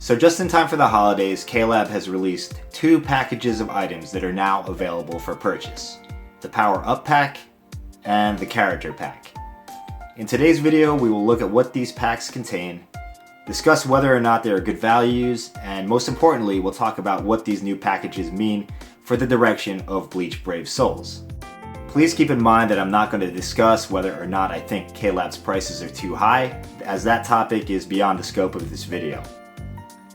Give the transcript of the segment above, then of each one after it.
So just in time for the holidays, K-Lab has released 2 packages of items that are now available for purchase. The Powerup Pack and the Character Pack. In today's video, we will look at what these packs contain, discuss whether or not they are good values, and most importantly, we'll talk about what these new packages mean for the direction of Bleach Brave Souls. Please keep in mind that I'm not going to discuss whether or not I think K-Lab's prices are too high, as that topic is beyond the scope of this video.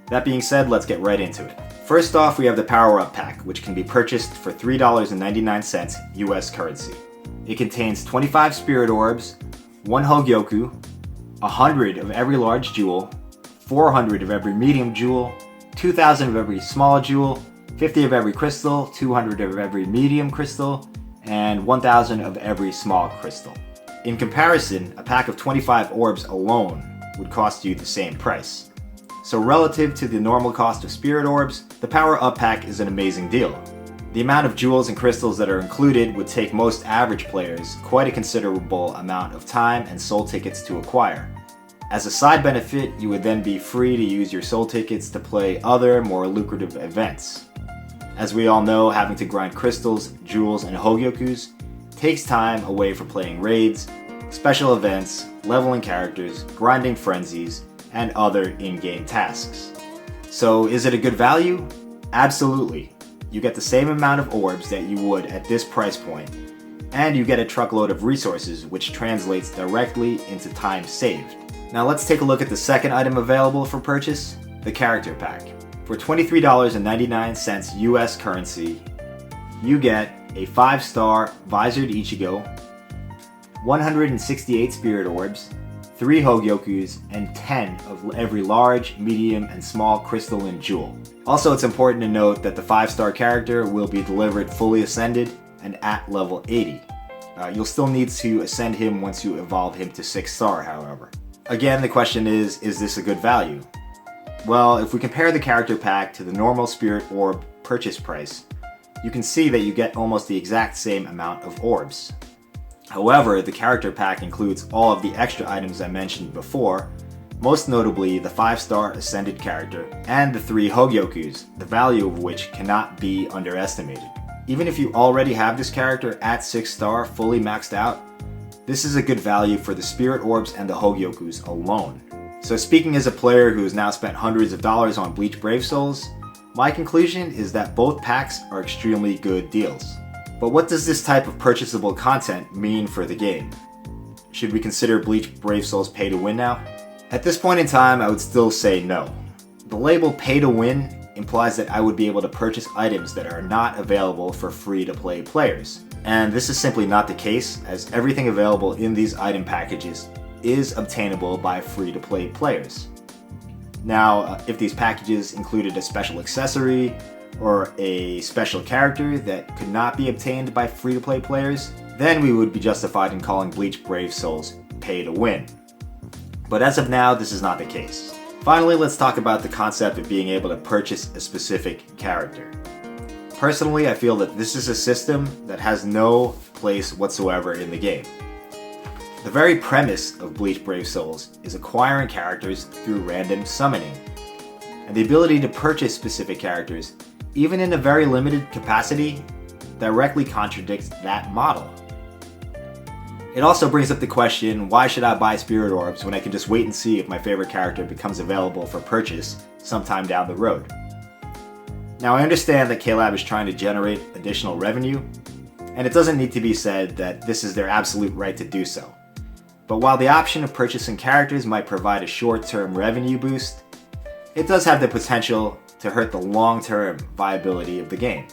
That being said, let's get right into it. First off, we have the Powerup Pack, which can be purchased for $3.99 US currency. It contains 25 Spirit Orbs, 1 Hogyoku, 100 of every large jewel, 400 of every medium jewel, 2,000 of every small jewel, 50 of every crystal, 200 of every medium crystal, and 1,000 of every small crystal. In comparison, a pack of 25 orbs alone would cost you the same price. So relative to the normal cost of Spirit Orbs, the Powerup Pack is an amazing deal. The amount of jewels and crystals that are included would take most average players quite a considerable amount of time and soul tickets to acquire. As a side benefit, you would then be free to use your soul tickets to play other, more lucrative events. As we all know, having to grind crystals, jewels, and Hogyokus takes time away from playing raids, special events, leveling characters, grinding frenzies, and other in-game tasks. So is it a good value? Absolutely. You get the same amount of orbs that you would at this price point, and you get a truckload of resources, which translates directly into time saved. Now let's take a look at the second item available for purchase, the Character Pack. For $23.99 US currency, you get a 5-star Visored Ichigo, 168 Spirit Orbs, 3 Hogyokus, and 10 of every large, medium, and small crystal and jewel. Also, it's important to note that the 5-star character will be delivered fully ascended and at level 80. You'll still need to ascend him once you evolve him to 6-star, however. Again, the question is this a good value? Well, if we compare the Character Pack to the normal Spirit Orb purchase price, you can see that you get almost the exact same amount of orbs. However, the Character Pack includes all of the extra items I mentioned before, most notably the 5-star Ascended character and the 3 Hogyokus, the value of which cannot be underestimated. Even if you already have this character at 6-star fully maxed out, this is a good value for the Spirit Orbs and the Hogyokus alone. So speaking as a player who has now spent hundreds of dollars on Bleach Brave Souls, my conclusion is that both packs are extremely good deals. But what does this type of purchasable content mean for the game? Should we consider Bleach Brave Souls pay to win now? At this point in time, I would still say no. The label pay to win implies that I would be able to purchase items that are not available for free-to-play players. And this is simply not the case, as everything available in these item packages is obtainable by free-to-play players. Now, if these packages included a special accessory, or a special character that could not be obtained by free-to-play players, then we would be justified in calling Bleach Brave Souls pay to win. But as of now, this is not the case. Finally, let's talk about the concept of being able to purchase a specific character. Personally, I feel that this is a system that has no place whatsoever in the game. The very premise of Bleach Brave Souls is acquiring characters through random summoning, and the ability to purchase specific characters, even in a very limited capacity, directly contradicts that model. It also brings up the question, why should I buy Spirit Orbs when I can just wait and see if my favorite character becomes available for purchase sometime down the road? Now, I understand that K-Lab is trying to generate additional revenue, and it doesn't need to be said that this is their absolute right to do so. But while the option of purchasing characters might provide a short-term revenue boost, it does have the potential to hurt the long-term viability of the game,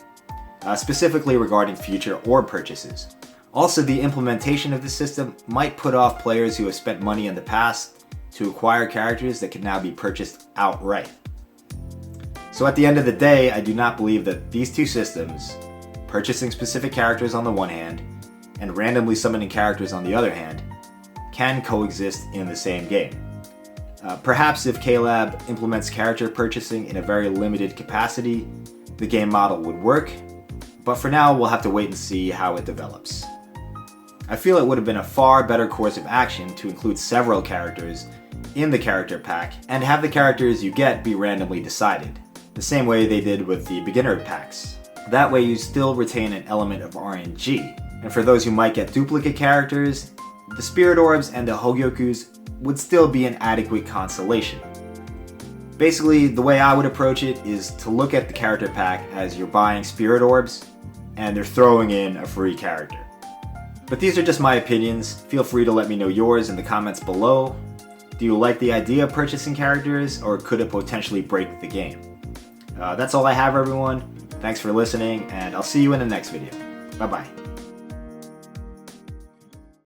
specifically regarding future orb purchases. Also, the implementation of the system might put off players who have spent money in the past to acquire characters that can now be purchased outright. So at the end of the day, I do not believe that these two systems, purchasing specific characters on the one hand, and randomly summoning characters on the other hand, can coexist in the same game. Perhaps if K-Lab implements character purchasing in a very limited capacity, the game model would work, but for now we'll have to wait and see how it develops. I feel it would have been a far better course of action to include several characters in the character pack and have the characters you get be randomly decided, the same way they did with the beginner packs. That way you still retain an element of RNG. And for those who might get duplicate characters, the Spirit Orbs and the Hogyokus would still be an adequate consolation. Basically, the way I would approach it is to look at the character pack as you're buying Spirit Orbs and they're throwing in a free character. But these are just my opinions. Feel free to let me know yours in the comments below. Do you like the idea of purchasing characters, or could it potentially break the game? That's all I have, everyone. Thanks for listening, and I'll see you in the next video. Bye bye.